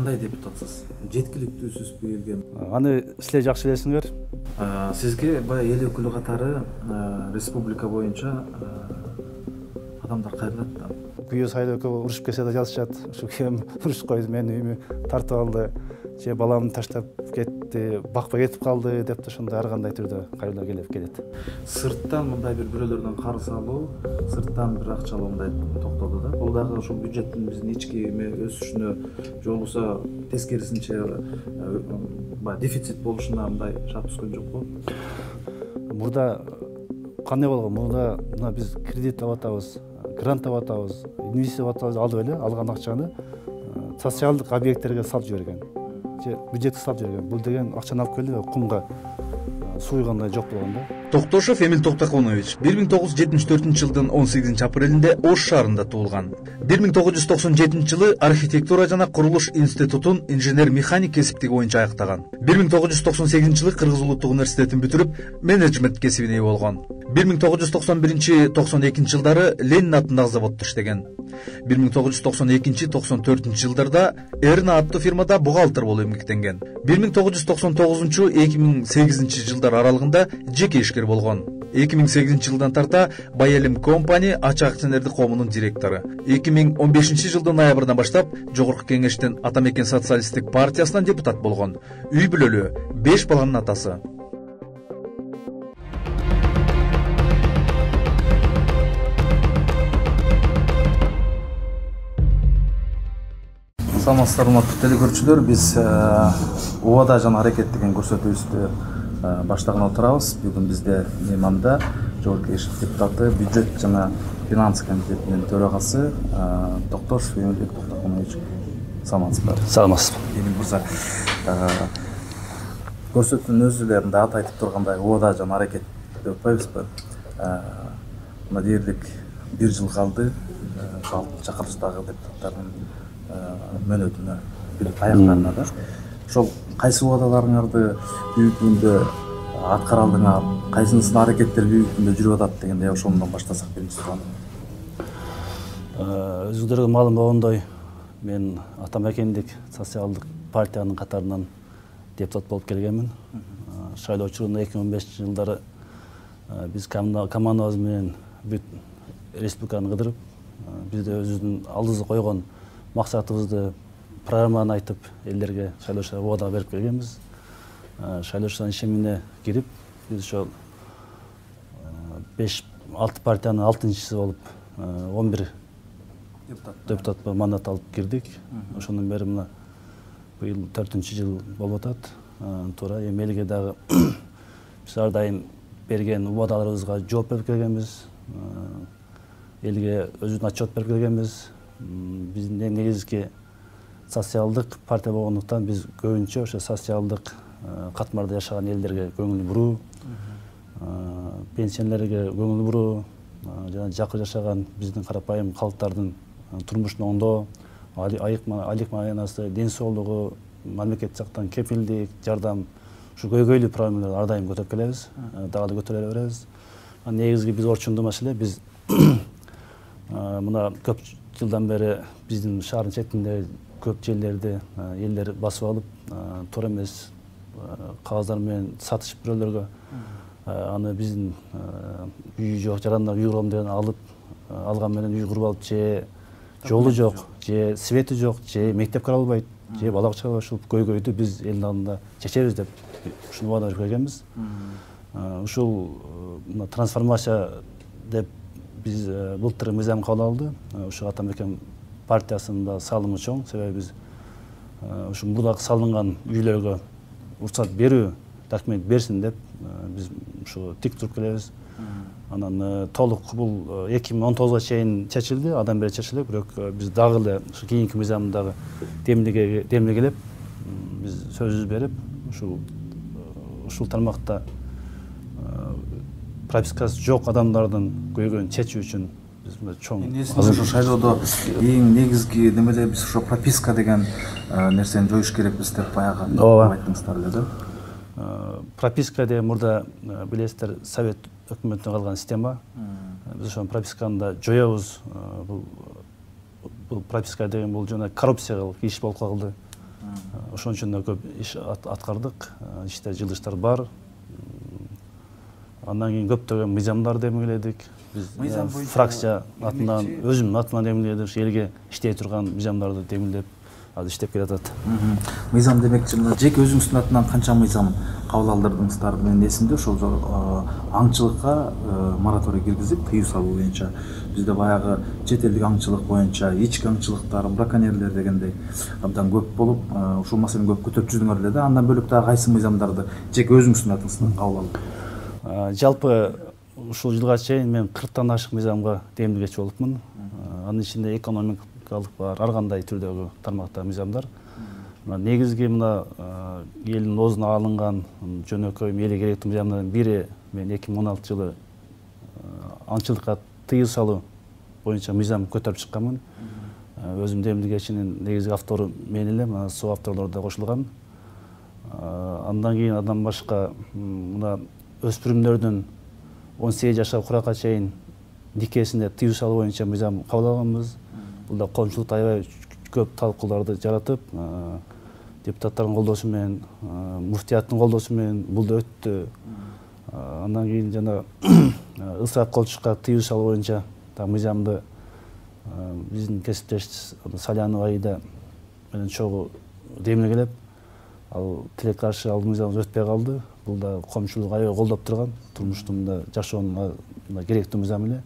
кандай депутатсыз? Жеткиликтүүсүзбү келген? Аны силер жакшы билесиңер. Сизге баягы эл өкүлү катары республика боюнча адамдар кайрылат да. Күйөө Сайдыков урушуп келсе да жазышат. Ушу күйөөм урушуп койду, мени үйүмө тартып алды, же баламды таштап кетти, бакпай кетип калды деп ошондой ар кандай түрдө кайрылуу келет. Сырттан мындай бирөөлөрдөн карыз алуу, сырттан бир акча алуу мындай токтолду да. Бул дагы ошол бюджеттин биздин ички өсүшүнө же болбосо тескерисинче баягы дефицит болушуна мындай шарт түскөн жокпу? Мурда кандай болгон? Мурда мына биз кредит алып атабыз, грант алып атабыз, инвестиция алып атабыз, алып эле алган акчаны социалдык объекттерге салып жиберген. Же бюджетке салып жиберген. Бул деген акчаны алып келип кумга суйгандай жок болгон да. Токтошов Эмил Токтоконович 1974 жылдын 18 апрелинде Ош шаарында туулган. 1997 жылы архитектура жана курулуш институтун инженер-механик кесиптиги боюнча аяктаган. 1998 жылы Кыргыз Улуттук университетин бүтүрүп, менеджмент кесибине ээ болгон. 1991-92 жылдары Ленин атындагы заводдо иштеген. 1992-94 жылдарда Эрна аттуу фирмада бухгалтер болуп эмгектенген. 1999-2008 жылдар аралыгында жеке ишкер болгон. 2008 жылдан тарта Байелим компани ачык акционердик коомунун директору. 2015 жылдын ноябрынан баштап Жогорку Кеңештин Ата Мекен социалисттик партиясынан депутат болгон. Үй бүлөлүү, 5 баланын атасы. Саламатсыздар, урматтуу телекөрүүчүлөр. Биз Убада жана аракет деген көрсөтүүбүздү баштаган отурабыз. Бүгүн бизде мейманда Жогорку Кеңеш депутаты, бюджет жана финанс комитетинин төрагасы Токтошов Эмил Токтоконович. Саламатсыздар. Саламатсыз. Эмил мырза, көрсөтүүнүн өзү эле мындай ат айтып тургандай Убада жана аракет деп атпайбызбы? Мына дээрлик 1 жыл калды чакырылыштагы депутаттардын мөөнөтүнө, аяктарына да. Ошол кайсы убадаларыңарды бүгүнкү күндө аткара алдыңар, кайсынын аракеттер бүгүнкү күндө жүрүп атат дегенде ошондон баштасак биринчи суроо. Өзүңөргө маалым болгондой, мен Ата Мекендик социалдык партиянын катарынан депутат болуп келгенмин. Шайлоо учурунда 2015 жылдары биз командабыз менен бүт республиканы кыдырып, бизде өзүбүздүн алдыбызга койгон максатыбызды, программаны айтып, элдерге шайлоочуларга убада берип келгенбиз. Шайлоочулардын ишемине кирип, биз ошол 5-6 партиянын 6-чысы болуп 11 депутат мандат алып кирдик. Ошондон бери мына быйыл 4-жыл болуп атат. Туура эми элге дагы биз ар дайым берген убадаларыбызга жооп берип келгенбиз. Элге өзүбүздүн отчет берип келгенбиз. Биздин негизги социалдык партия болгондуктан биз көбүнчө ошо социалдык катмарда жашаган элдерге көңүл буруу, пенсионерлерге көңүл буруу, жана жакшы жашаган биздин карапайым калктардын турмушун оңдоо, айлык маянасы, ден соолугу, мамлекет жактан кепилдик, жардам, ушу көйгөйлүү проблемаларды ар дайым көтөрүп келебиз, дагы да көтөрө беребиз. Негизги биз орчундуу маселе, биз мына көп жылдан бери биздин шаардын четинде көп жерлерди элдер басып алып, туура эмес кагаздар менен сатышып бирөөлөргө, аны биздин үй жок, жарандар үй курам деген алган менен үй куруп алып, же жолу жок, же свети жок, же мектепке ала албайт, же бала бакчага ала албайт. Ушул көйгөйдү биз элдин алдында чечебиз деп ушуну убада берип келгенбиз. Ушул трансформация деп биз былтыр мыйзам кабыл алды. Ушу Ата Мекен партиясында салымы чоң, себеби биз ушу мурдагы салынган үйлөргө уруксат берүү документ берсин деп биз ушу тик туруп келебиз. Анан толук бул 2019-га чейин чечилди, андан бери чечилет, бирок биз дагы эле ушу кийинки мыйзамдагы демилгелеп биз сөзүбүз берип, ушул тармакта пропискасы жок адамдардын көйгөйүн чечүү үчүн биз чоң ошо шайлоодо эң негизги немелер биз ошо прописка деген нерсени жоюш керекпиз деп баягы айттыңыздар эле да. Прописка деген мурда билесиздер совет өкмөтүнөн калган система. Биз ошол прописканы да жоебуз. Бул прописка деген бул жана коррупцияга иш болуп калды. Ошон үчүн да көп иш аткардык, иштер жылыштар бар. Андан кийин көптөгөн мыйзамдар демилгеледик. Биз фракция атынан, өзүмдүн атыман демилгедик, элге иштей турган мыйзамдарды демилдеп азыр иштеп келатат. Мыйзам демекчи, мына жеке өзүңүздүн атынан канча мыйзам кабыл алдырдыңыздар? Менин эсимде ошол аңчылыкка мораторий киргизип, тыюу салуу боюнча бизде баягы чет элдик аңчылык боюнча ички аңчылыктар, браконьерлер дегендей абдан көп болуп, ушул маселени көп көтөрүп жүрдүңөр эле да. Андан бөлөк дагы кайсы мыйзамдарды жеке өзүңүздүн атыңыздан кабыл алдыңыз? Жалпы ушул жылга чейин мен 40тан ашык мыйзамга демилгечи болупмун. Анын ичинде экономикалык бар, ар кандай түрдөгү тармакта мыйзамдар. Негизги мына элдин оозуна алынган жөнөкөй эле керектүү мыйзамдардын бири мен 2016 жылы аңчылыкка тыюу салуу боюнча мыйзам көтөрүп чыкканмын. Өзүм демилгечинин негизги автору мен элем, со авторлор да кошулган. Андан кийин андан башка мына өспүрүмдөрдүн 18 жашка куракка чейин никесине тыюу салуу боюнча мыйзам кабыл алганбыз. Бул да коомчулукта аябай көп талкууларды жаратып, депутаттардын колдоосу менен, муфтияттын колдоосу менен бул да өттү. Андан кийин жана ысырап колчукка тыюу салуу боюнча да мыйзамды биздин кесиптеш Салянова Аида менен чогуу демилгелеп, ал тилекке каршы ал мыйзам өтпөй калды. Бул да коомчулук аябай колдоп турган, турмуштун жашоонун керектүү мыйзам эле.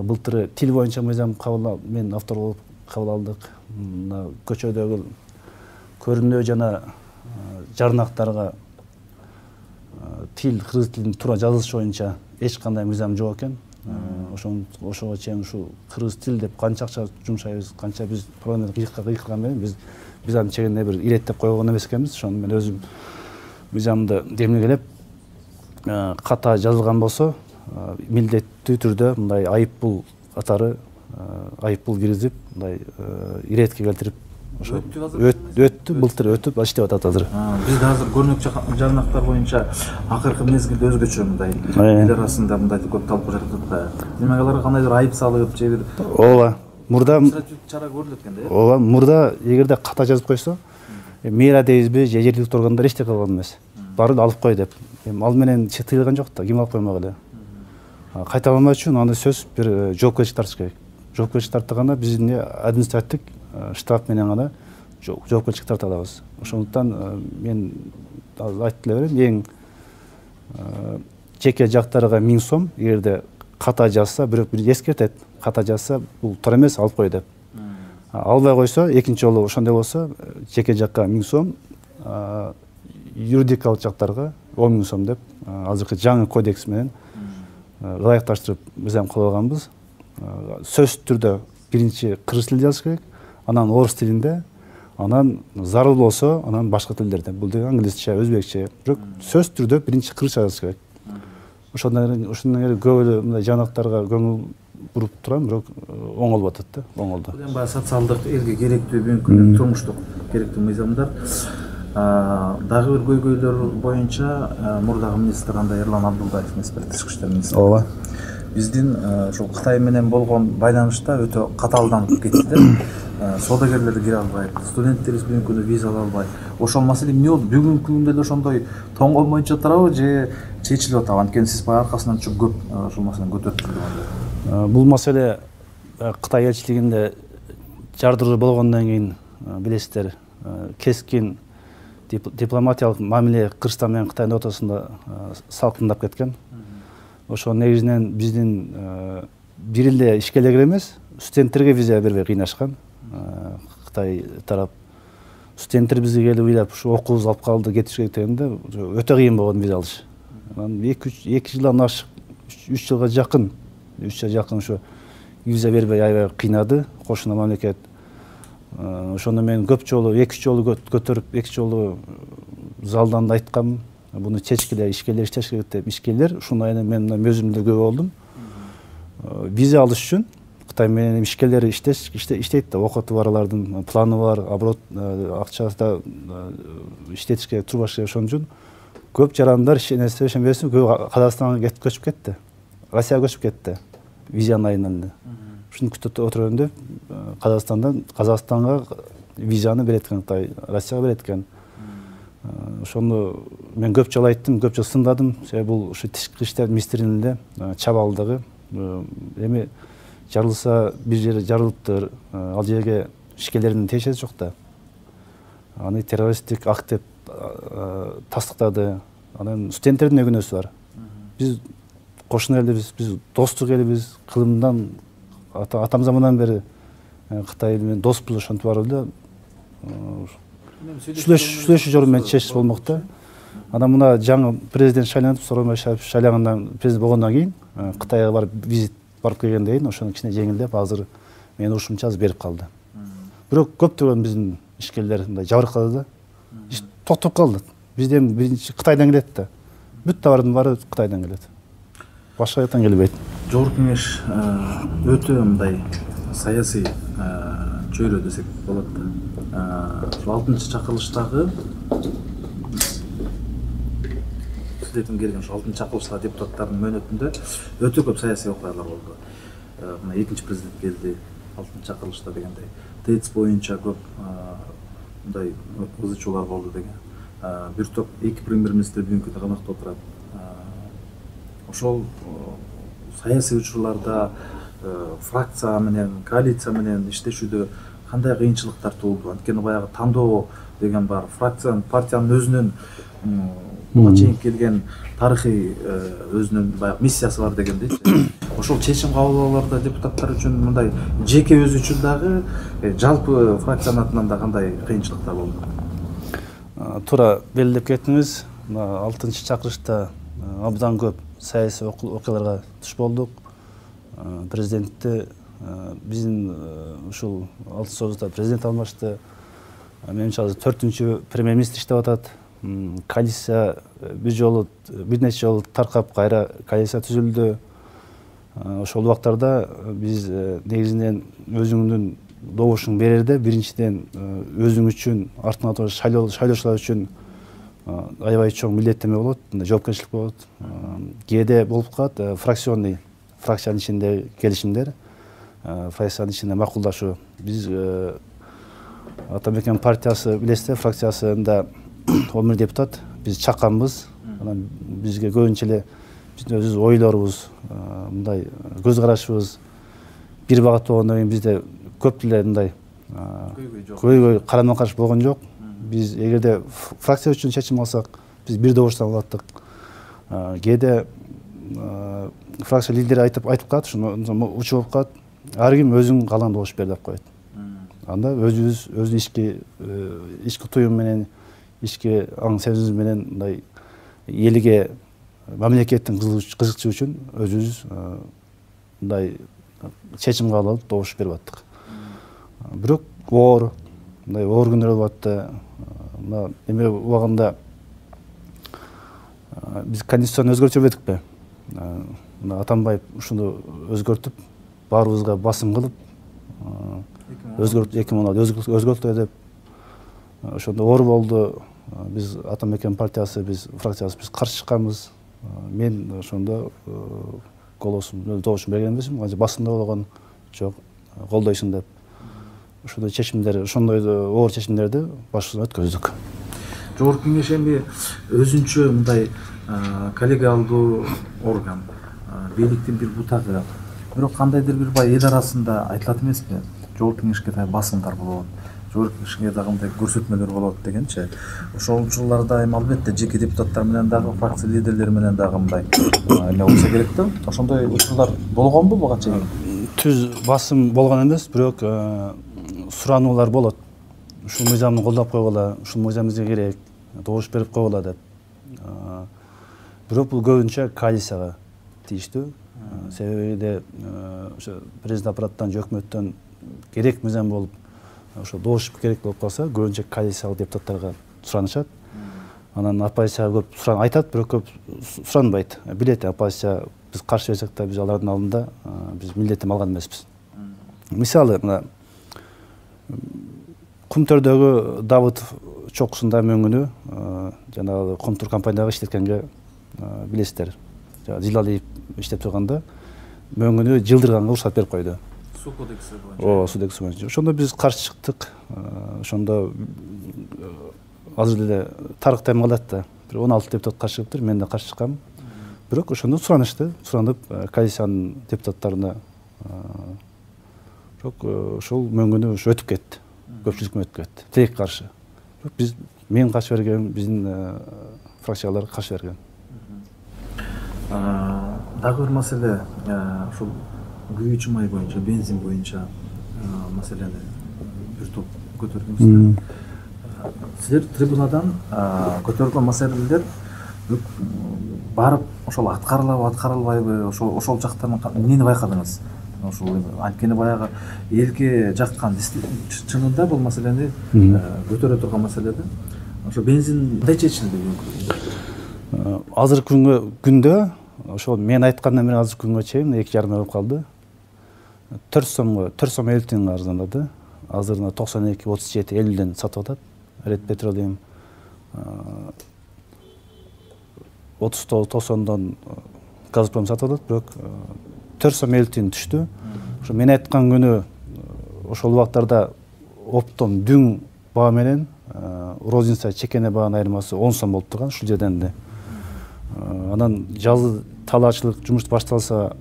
Былтыр тил боюнча мыйзам мен автор болуп кабыл алдык. Көчөдөгү көрүнүү жана жарнактарга тил, кыргыз тилин туура жазылыш боюнча эч кандай мыйзам жок экен. Ошого чейин ушу кыргыз тил деп канча акча жумшайбыз, канча биз парламент кыйкырган менен биз аны чегине бир иреттеп койгон эмес экенбиз. Ошону мен өзүм мыйзамды демилгелеп, ката жазылган болсо милдеттүү түрдө мындай айыппул катары айыппул киргизип, мындай иретке келтирип өттү, былтыр өтүп иштеп атат азыр. Бизде азыр көрүнүк жарнактар боюнча акыркы мезгилде өзгөчө мындай эл арасында мындай көп талкуу жаратып атат. Демек аларга кандайдыр айып салып же бир ооба, мурда чара көрүлөт экен да. Ооба, мурда эгерде ката жазып койсо, мээра дейбизби же жергиликтүү органдар эчтеке кылган эмес. Баарын алып кой деп. Ал менен тыйылган жок да, ким алып коймок эле. Кайталамаш үчүн аны сөз бир жоопкерчилик тартыш керек. Жоопкерчилик тартыганда биздин административдик штраф менен гана жоопкерчилик тарта алабыз. Ошондуктан мен айтып эле берейин, эң жеке жактарга 1000 сом, эгерде ката жазса, бирок бир эскертет, ката жазса, бул туура эмес, алып кой деп. Албай койсо, экинчи жолу ошондой болсо, жеке жакка 1000 сом, юридикалык жактарга 10 000 сом деп, азыркы жаңы кодекс менен ылайыкташтырып мыйзам кылып алганбыз. Сөз түрдө биринчи кыргыз тилинде жазыш керек, анан орус тилинде, анан зарыл болсо, анан башка тилдерде. Бул деген англисче, өзбекче, бирок сөз түрдө биринчи кыргызча жазыш керек. Ошондон көп эле мындай жанактарга көңүл буруп турам, бирок оңол болуп атат да, оңолду. Бул эми баягы социалдык, элге керектүү, бүгүнкү күндө турмуштук керектүү мыйзамдар. Дагы бир көйгөйлөр боюнча мурдагы министр андай Эрлан Абдулдаев, тышкы иштер министри. Ооба. Биздин ушул Кытай менен болгон байланышта өтө катаалданып кетти да. Соодагерлер кире албайт, студенттерибиз бүгүнкү күндө виза ала албайт. Ошол маселе эмне болду? Бүгүнкү күндө эле ошондой тоңгол боюнча турабы же чечилип атабы? Анткени сиз баягы аркасынан чөп көп ошол маселени көтөрүп жүргөндөр. Бул маселе Кытай элчилигинде жардыруу болгондон кийин билесиздер, кескин дипломатиялык мамиле Кыргызстан менен Кытайдын ортосунда салкындап кеткен. Ошо негизинен биздин бир эле ишкерлерге эмес, студенттерге виза бербей кыйнашкан. Кытай тарап студенттер бизге келип ыйлап, ушу окуубузду алып калды, кетиш керек дегенде өтө кыйын болгон виза алыш. Анан 2 жылдан ашык, 3 жылга жакын ушу виза бербей аябай кыйнады кошуна мамлекет. Ошондо мен көп жолу, 2 жолу көтөрүп, 2 жолу залдан да айткам, буну чечкиле, ишкерлер иштеш керек деп, ишкерлер ушундай мен өзүм да көп болдум. Виза алыш үчүн Кытай менен ишкерлер иштейт да, окуту бар, алардын планы бар, оборот акчада иштетишке турбаш керек. Ошон үчүн көп жарандар ишенбесин, көп Казакстанга көчүп кетти. Россияга көчүп кетти. Визанын айынан эле. Ушуну күтүп отурганда Казакстанга визаны берет экен Кытай, Россияга берет экен. Ошону мен көп жолу айттым, көп жолу сындадым. Себеби бул ушу тышкы иштер министрлигинде чабалдыгы. Эми жарылса бир жери жарылыптыр, ал жерге ишкерлердин тиешеси жок да. Аны террористтик акт деп тастыктады. Анан студенттердин күнөөсү бар. Биз кошуна элибиз, биз достук элибиз, кылымдан атам замандан бери Кытай менен доспуз, ошентип барып эле сүйлөшүү жолу менен чечиш болмок да. Анан мына жаңы президент шайланып, Сооронбай шайлангандан президент болгондон кийин Кытайга барып визит барып келгенден кийин ошону кичине жеңилдеп, азыр менин урушумча азыр берип калды. Бирок көптөгөн биздин ишкерлер мындай жабыркады да. Иш токтоп калды. Бизден биринчи Кытайдан келет да. Бүт товардын баары Кытайдан келет. Башка жактан келбейт. Жогорку кеңеш өтө мындай саясий чөйрө десек болот да. 6-чы чакырылыштагы сиздердин келген 6-чы чакырылыштагы депутаттардын мөөнөтүндө өтө көп саясий окуялар болду. Мына экинчи президент келди 6-чы чакырылышта дегендей. ТЭЦ боюнча көп мындай ызы чуулар болду деген. Бир топ эки премьер-министр бүгүнкү күндө камакта отурат. Ошол саясий учурларда фракция менен, коалиция менен иштешүүдө кандай кыйынчылыктар туулду? Анткени баягы тандоо деген бар, фракциянын, партиянын өзүнүн буга чейин келген тарыхый өзүнүн баягы миссиясы бар дегендей. Ошол чечим кабыл депутаттар үчүн мындай жеке өзү үчүн дагы жалпы фракциянын атынан да кандай кыйынчылыктар болду? Туура белгилеп кеттиңиз. 6-чы чакырышта абдан көп саясий окуяларга туш болдук. Президентти биздин ушул 6 союзда президент алмашты. Менимче азыр 4-чү премьер-министр иштеп атат. Коалиция бир нече жолу таркап кайра коалиция түзүлдү. Ошол убактарда биз негизинен өзүңдүн добушуң берерде биринчиден өзүң үчүн, артыңа шайлоочулар үчүн аябай чоң милдеттеме болот, жоопкерчилик болот. Кээде болуп калат фракционный, фракциянын ичинде келишимдер, фракциянын ичинде макулдашуу. Биз Атамекен партиясы билесиздер, фракциясында 11 депутат биз чакканбыз. Анан бизге көбүнчө эле биздин өзүбүз ойлорубуз, мындай көз карашыбыз бир багат болгондон кийин бизде көп деле мындай көйгөй карама-каршы болгон жок. Биз эгерде фракция үчүн чечим алсак, биз бир добуштан алаттык. Кээде фракция лидери айтып калат, ушуну учу болуп калат. Ар ким өзүң каалган добуш бер деп коет. Анда өзүнүн ички туюм менен, ички аң сезимибиз менен мындай элге, мамлекеттин кызыкчылыгы үчүн өзүбүз мындай чечим кабыл алып добуш берип аттык. Бирок мындай оор күндөр болуп атты. Мына эме убагында биз конституцияны өзгөртө бербедикпи? Мына Атамбаев ушуну өзгөртүп, баарыбызга басым кылып, 2016 өзгөртөлү деп ошондо оор болду. Биз Атамекен партиясы, биз фракциясы биз каршы чыкканбыз. Мен ошондо голосум, добушум берген эмесмин, анча басымда болгон жок, колдойсуң деп. Ошондой чечимдер, ошондой оор чечимдерди башыбыздан өткөздүк. Жогорку кеңеш эми өзүнчө мындай коллегиалдуу орган, бийликтин бир бутагы. Бирок кандайдыр бир эл арасында айтылат эмеспи? Жогорку кеңешке да басымдар болот, жогорку кеңешке дагы мындай көрсөтмөлөр болот дегенчи. Ошол учурларда эми албетте жеке депутаттар менен дагы, фракция лидерлери менен дагы мындай эме болсо керек да. Ошондой учурлар болгонбу буга чейин? Түз басым болгон эмес, бирок сурануулар болот. Ушул мыйзамды колдоп койгула, ушул мыйзам бизге керек, добуш берип койгула деп. Бирок бул көбүнчө коалицияга тийиштүү. Себеби ошо президент аппараттан, өкмөттөн керек мыйзам болуп, ошо добуш керек болуп калса, көбүнчө коалициялык депутаттарга суранышат. Анан оппозицияга көп айтат, бирок көп суранбайт. Билет, оппозиция биз каршы берсек да, биз алардын алдында биз милдеттеме алган эмеспиз. Мисалы, мына Кумтөрдөгү Давыт чокусунда мөңгүнү жанагы Комтур компаниядагы иштеткенге билесиздер. Жилалиев иштеп турганда мөңгүнү жылдырганга уруксат берип койду. суу кодекси боюнча. Ооба, суу кодекси боюнча. Ошондо биз каршы чыктык. Ошондо азыр деле тарых тем калат да. Бир 16 депутат каршы чыгыптыр, мен да каршы чыккам. Бирок ошондо суранып комиссиянын депутаттарына бирок ошол мөңгүнү өтүп кетти. Көпчүлүк өтүп кетти. Тилек каршы. Бирок мен каршы берген, биздин фракциялар каршы берген. Дагы бир маселе, ушул күйүүчү май боюнча, бензин боюнча маселени бир топ көтөрдүңүздөр. Силер трибунадан көтөрүлгөн маселелер барып ошол аткарылбайбы, ошол жактан эмнени байкадыңыз? Ошол анткени баягы элге жаккан чынында бул маселени көтөрө турган маселеде. Ошо бензин кандай чечилди? Азыркы күндө ошол мен айткандан бери азыркы күнгө чейин 2,5 болуп калды. 4 сом 50 тиын арзандады. Азыр 92-37-50ден сатып атат. Ред Петролиум 30-90дон Газпром сатып атат, бирок 4 сом 50 тиын түштү. Ошо мен айткан күнү ошол убактарда оптом дүң баа менен розница чекене баанын айырмасы 10 сом болуп турган ушул жерден эле. Анан жазы талаачылык жумуш башталса,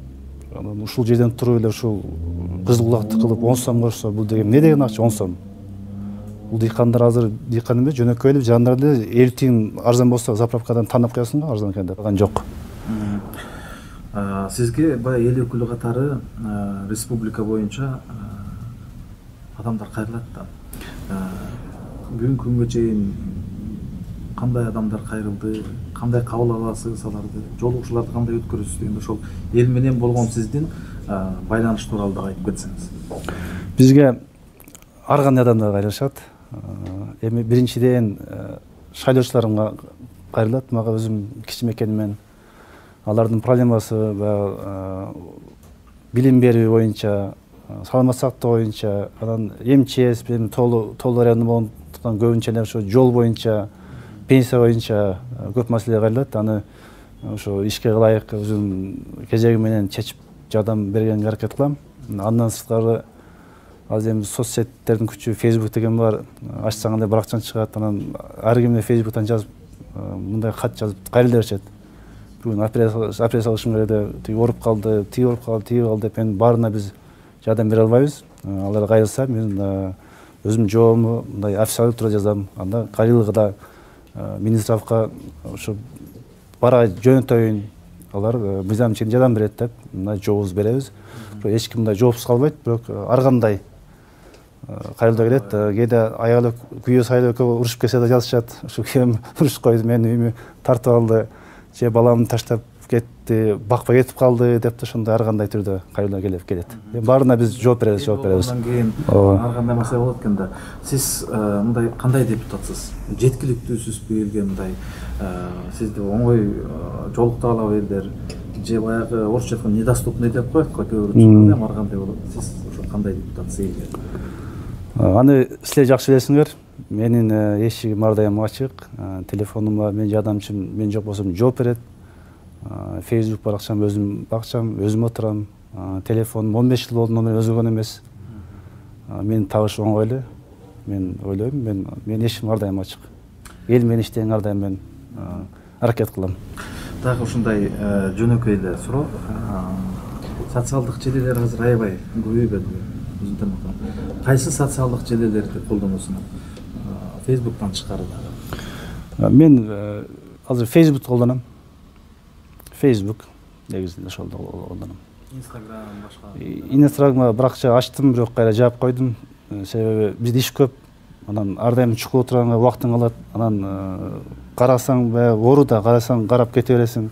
ушул жерден туруп эле ушул кызыл кулакты кылып 10 сом кошсо, бул деген эмне деген акча 10 сом? Бул дыйкандар азыр дыйкан эмес, жөнөкөй эле жандар эле 50 тиын арзан болсо заправкадан таанып коесуң го, арзан экен деп. Калган жок. Сизге баягы эл өкүлү катары республика боюнча адамдар кайрылат да. Бүгүнкү күнгө чейин кандай адамдар кайрылды, кандай кабыл аласыз аларды, жолугушууларды кандай өткөрөсүз дегенде ошол эл менен болгон сиздин байланыш тууралуу да айтып кетсеңиз. Бизге ар кандай адамдар кайрылышат. Эми биринчиден шайлоочуларга кайрылат, мага өзүм кичим экенимен. Алардын проблемасы билим берүү боюнча, саламат сактоо боюнча, анан МЧС, тоол району болгондуктан көбүнчө эле ошо жол боюнча, пенсия боюнча көп маселе кайрылат. Аны ошо ишке ылайык өзүм кезеги менен чечип жардам бергенге аракет кылам. Андан сырткары азыр эми соцсеттердин күчү, Facebook деген бар, ачсаң эле бир акчаң чыгат. Анан ар ким эле Facebooктан жазып, мындай кат жазып кайрыла беришет. Бүгүн операция алышым керек, тиги ооруп калды, тиги ооруп калды, тиги калды деп, эми баарына биз жардам бере албайбыз. Алар кайрылса, мен өзүм жообумду мындай официалдуу турда жазам. Анда кайрылыгы да Министровка ошо бара жөнөтөйүн, алар мыйзам чегинде жардам берет деп, мындай жообубузду беребиз. Эч ким мындай жоопсуз калбайт, бирок ар кандай кайрылуу келет. Кээде аялы күйөөсү аялы экөө урушуп кетсе да жазышат. Ушу күйөөм урушуп койду, мени үйүмө тартып алды, же баламды таштап кетти, бакпай кетип калды деп, ошондой ар кандай түрдө кайрылуу келет. Баарына биз жооп беребиз. Андан кийин ар кандай маселе болот экенде. Сиз мындай кандай депутатсыз? Жеткиликтүүсүзбү элге мындай сизди оңой жолукта алабы элдер? Же баягы орусча айтканда недоступный деп коет го көбүрөөк түшүнүп, ар кандай болот? Сиз ошо кандай депутатсыз элге? Аны силер жакшы билесиңер. Менин эшигим ар дайым ачык. Телефонум бар, менин жардамчым, мен жок болсом жооп берет. Facebook баракчам өзүм бакчам, өзүм отурам. Телефонум 15 жыл болду, номер өзгөргөн эмес. Менин табыш оңой эле. Мен ойлойм, мен эшигим ар дайым ачык. Эл менен иштеген ар дайым мен аракет кылам. Дагы ушундай жөнөкөй эле суроо. Социалдык желелер азыр аябай көбөйбөдү. Кайсы социалдык желелерди колдоносуңар? Facebooktан тышкары дагы. Мен азыр Facebook колдоном. Facebook негизинде ошолду колдоном. Instagram башка. Instagramга биракча ачтым, бирок кайра жаап койдум. Себеби бизде иш көп. Анан ар дайым чукулуп турганга убактың калат. Анан карасаң баягы ооруда, карасаң карап кете бересиң.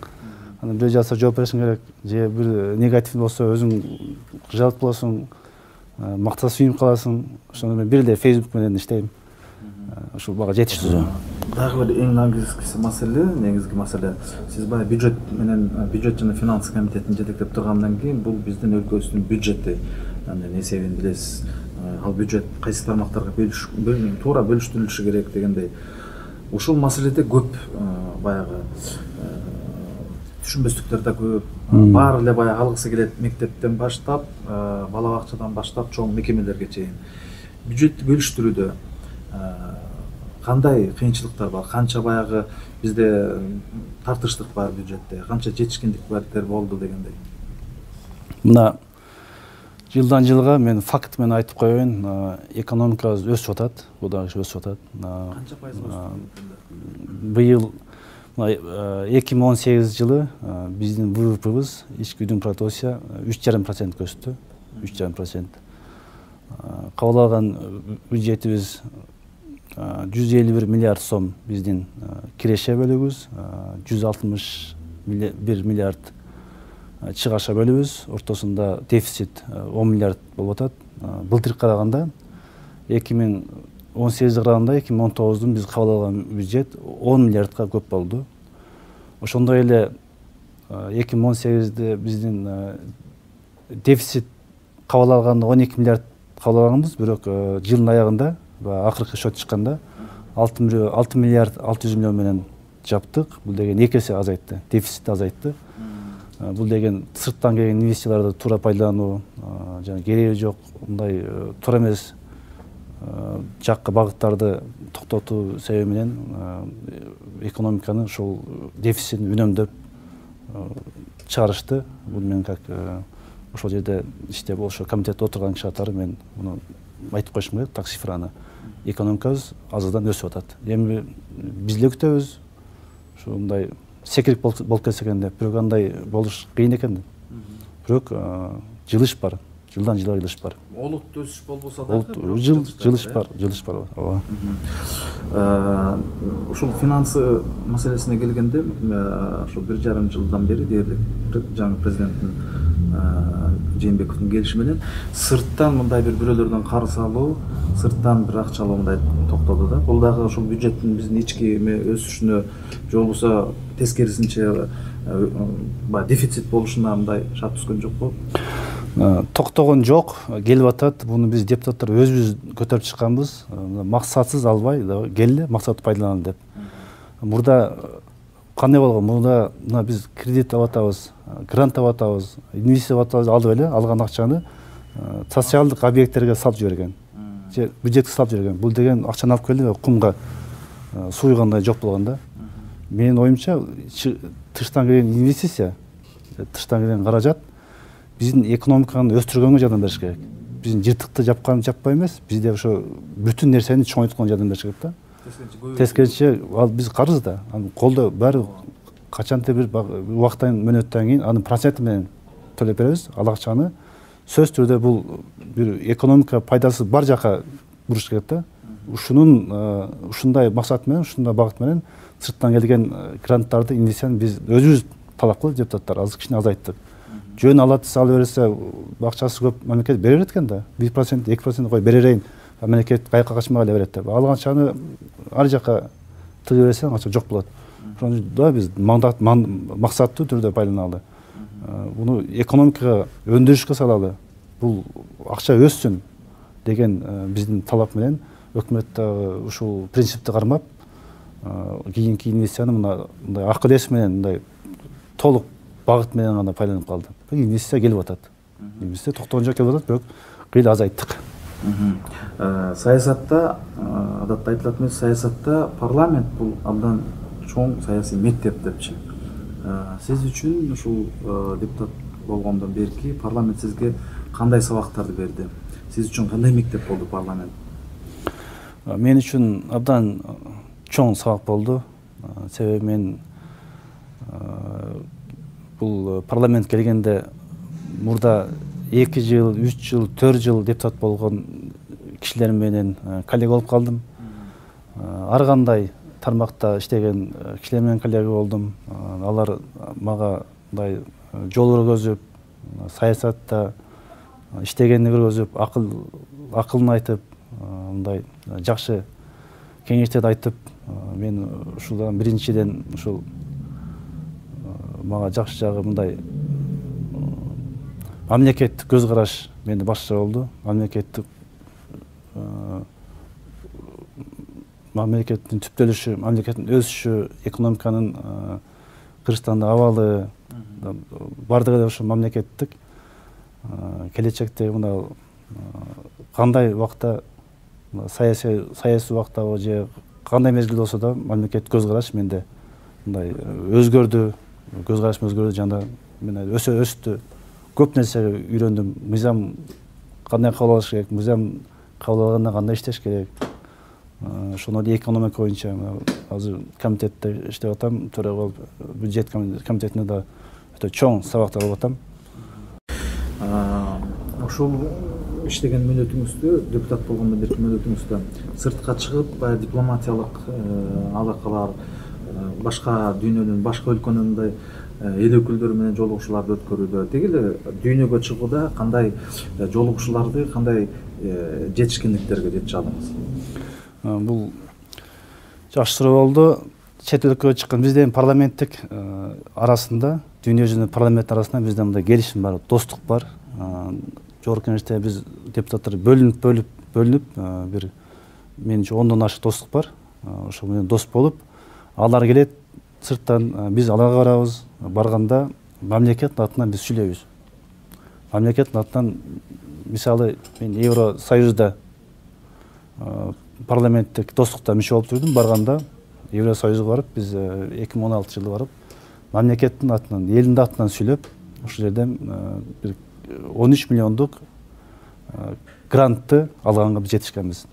Анан бир жазса жооп беришиң керек. Же бир негатив болсо өзүң жалп болосуң, макта сүйүнүп каласың. Ошондо мен бир эле Facebook менен иштейм. Ушул бага жетиштүү. Дагы бир эң негизги маселе, сиз баягы бюджет менен бюджет жана финанс комитетин жетектеп тургандан кийин бул биздин өлкөбүздүн бюджети эсебин билесиз. Ал бюджет кайсы тармактарга туура бөлүштүрүлүшү керек дегендей. Ушул маселеде көп баягы түшүнбөстүктөр да көп. Баары эле баягы алгысы келет, мектептен баштап, бала бакчадан баштап чоң мекемелерге чейин. Бюджетти бөлүштүрүүдө кандай кыйынчылыктар бар? Канча баягы бизде тартыштык бар бюджетте, канча жетишкендиктер болду дегендей. Мына жылдан жылга мен факт менен айтып коеюн, экономикабыз өсүп атат, удагы өсүп атат. Канча пайыз өстү? Быйыл 2018 жылы биздин ВВПбыз, ички өнүм продукция 3,5% өстү. 3,5%. Кабыл алган бюджетибиз 151 миллиард сом биздин киреше бөлүгүбүз, 161 миллиард чыгаша бөлүбүз, ортосунда дефицит 10 миллиард болуп атат. Былтыркы караганда 2018 караганда 2019дун биз кабыл алган бюджет 10 миллиардка көп болду. Ошондой эле 2018де биздин дефицит кабыл алганда 12 миллиард кабыл алганбыз, бирок жылдын аягында акыркы счет чыкканда 6 миллиард 600 миллион менен жаптык. Бул деген 2 эсе азайтты, дефицит азайтты. Бул деген сырттан келген инвестицияларды туура пайдалануу, жана кереги жок мындай туура эмес жакка багыттарды токтотуу себеби менен экономиканы ушул дефицитин үнөмдөп чыгарышты. Бул мен как ошол жерде иштеп ошо комитетте отурган киши катары мен муну айтып коюшум керек, так цифраны. Экономикабыз азырдан өсүп атат. Эми биз эле күтөбүз. Ушундай секирип болуп кетсе экен деп, бирок андай болуш кыйын экен деп. Бирок жылыш бар. Жылдан жылга жылыш бар. Олуттуу өсүш болбосо да жылыш бар, ооба. Ушул финансы маселесине келгенде, ошо 1,5 жылдан бери дээрлик жаңы президенттин Жээнбековдун келиши менен сырттан мындай бирөөлөрдөн карыз алуу, сырттан бир акча алуу мындай токтоду да. Бул дагы ошол бюджеттин биздин ички өсүшүнө же болбосо тескерисинче дефицит болушуна мындай шарт түзгөн жокпу? Токтогон жок, келип атат. Буну биз депутаттар өзүбүз көтөрүп чыкканбыз. Максатсыз албай, келли, максатты пайдаланалы деп. Мурда кандай болгон? Мурда биз кредит алып атабыз, грант алып атабыз, инвестиция алып атабыз, алып эле алган акчаны социалдык объекттерге салып жиберген. Же бюджетке салып жиберген. Бул деген акчаны алып келди, кумга суйгандай жок болгон да. Менин оюмча, тыштан келген инвестиция, тыштан келген каражат биздин экономиканы өстүргөнгө жардам бериш керек. Биздин жыртыкты жаппай эмес, бизде ошо бүтүн нерсени чоңойтконго жардам бериш керек да. Тескерисинче, ал биз карыз да, колдо баары качанты бир убакыттан мөөнөттөн кийин аны проценти менен төлөп беребиз. Ал акчаны сөз түрдө бул бир экономика пайдасы бар жака буруш керек да. Ушундай максат менен, ушундай багыт менен сырттан келген гранттарды, инвестицияны биз өзүбүз талап кылып депутаттар азыр кичине азайттык. Жөн алат, ала берсе, акчасы көп мамлекет бере берет экен да. 1%, 2% кой бере берейин. Мамлекет кайка качмай эле берет деп. Алган акчаны ар жака тыгып берсең, акча жок болот. Ошондо биз максаттуу түрдө пайдаланалы. Буну экономикага өндүрүшкө салалы. Бул акча өссүн деген биздин талап менен өкмөт ушул принципти кармап, кийинки инвестицияны мындай акыл эс менен, мындай толук багыт менен гана пайдаланып калды. Инвестиция келип атат. Инвестиция токтогон жок келип атат, бирок кыйла азайттык. Саясатта, адатта айтылат эмес, саясатта парламент бул абдан чоң саясий мектеп депчи. Сиз үчүн ушул депутат болгондон берки парламент сизге кандай сабактарды берди? Сиз үчүн кандай мектеп болду парламент? Мен үчүн абдан чоң сабак болду. Себеби мен бул парламент келгенде мурда 2 жыл, 3 жыл, 4 жыл депутат болгон кишилер менен коллега болуп калдым. Ар кандай тармакта иштеген кишилер менен коллега болдум. Алар мага мындай жол көргөзүп, саясатта иштегенди көргөзүп, акылын айтып, мындай жакшы кеңештерди айтып, мен ушулдан биринчиден ушул мага жакшы жагы мындай мамлекеттик көз караш менде башкача болду. Мамлекеттин түптөлүшү, мамлекеттин өсүшү, экономиканын Кыргызстандын абалы бардыгы да ошо мамлекеттик келечекте мына кандай убакта саясий убактабы же кандай мезгил болсо да мамлекеттик көз караш менде мындай өзгөрдү, көз карашым өзгөрдү жана мен өстү, көп нерсеге үйрөндүм. Мыйзам кандай кабыл алыш керек, мыйзам кабыл алганда кандай иштеш керек. Ошону эле экономика боюнча азыр комитетте иштеп атам, төрага болуп бюджет комитетинде да өтө чоң сабактар алып атам. Ошол иштеген мөөнөтүңүздө, депутат болгондон берки мөөнөтүңүздө сыртка чыгып, баягы дипломатиялык алакалар, башка дүйнөнүн, башка өлкөнүн мындай эл өкүлдөрү менен жолугушууларды өткөрүүдө, деги эле дүйнөгө чыгууда кандай жолугушууларды, кандай жетишкендиктерге жетише алдыңыз? Бул жакшы суроо болду. Чет өлкөгө чыккан биздин парламенттик арасында, дүйнө жүзүнүн парламент арасында бизде мындай келишим бар, достук бар. Жогорку кеңеште биз депутаттар бөлүнүп бир менимче 10дон ашык достук бар. Ошол менен дос болуп, алар келет сырттан, биз аларга барабыз. Барганда мамлекеттин атынан биз сүйлөйбүз. Мамлекеттин атынан, мисалы, мен Евросоюзда парламенттик достукта мүчө болуп турдум. Барганда Евросоюзга барып, биз 2016 жылы барып, мамлекеттин атынан, элдин атынан сүйлөп, ошол жерден бир 13 миллиондук грантты алганга биз жетишкенбиз.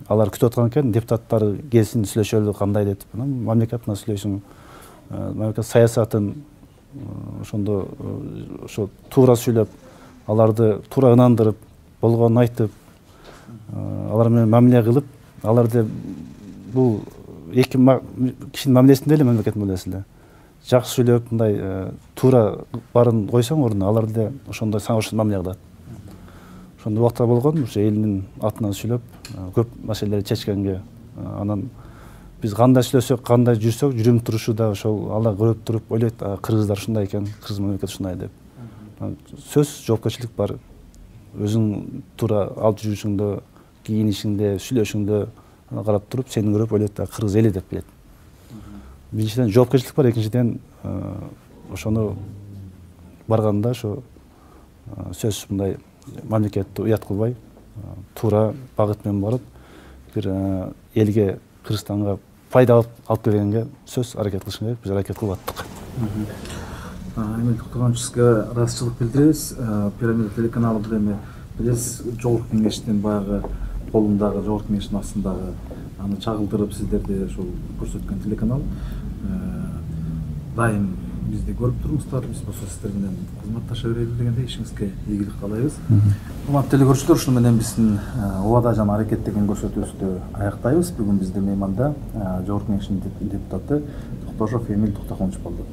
Алар күтүп аткан экен, депутаттар келсин сүйлөшөлү, кандай деп. Мамлекет атынан сүйлөйсүң, мамлекет саясатын ошондо ошо туура сүйлөп, аларды туура ынандырып, болгонун айтып, алар менен мамиле кылып, аларды бул эки кишинин мамилесинде эле, мамлекеттин мамилесинде жакшы сүйлөп, мындай туура барын койсоң ордуна, алар да ошондой сага ошол мамиле кылат. Ошондой убактар болгон, ошо элдин атынан сүйлөп, көп маселелерди чечкенге. Анан биз кандай сүйлөсөк, кандай жүрсөк, жүрүм турушу да ошол алар көрүп туруп ойлойт, кыргыздар ушундай экен, кыргыз мамлекети ушундай деп. Сөз жоопкерчилик бар. Өзүң туура алып жүрүшүңдө, кийинишиңде, сүйлөшүңдө карап туруп, сени көрүп ойлойт, кыргыз эли деп билет. Биринчиден жоопкерчилик бар, экинчиден ошону барганда ошо сөз мындай мамлекетти уят кылбай, туура багыт менен барып, бир элге, Кыргызстанга пайда алып келгенге сөз аракет кылышың керек, биз аракет кылып аттык. Эмил Токтогонович, сизге ыраазычылык билдиребиз. Пирамида телеканалы бул эми билесиз, жогорку кеңештин баягы колундагы, жогорку кеңештин астындагы аны чагылдырып сиздерди ошол көрсөткөн телеканал. Дайым бизди көрүп туруңуздар, биз болсо сиздер менен кызматташа берели дегендей, ишиңизге ийгилик каалайбыз. Урматтуу телекөрүүчүлөр, ушуну менен биздин Убада жана аракет деген көрсөтүүбүздү аяктайбыз. Бүгүн бизде мейманда жогорку кеңештин депутаты Токтошов Эмил Токтогонович болду.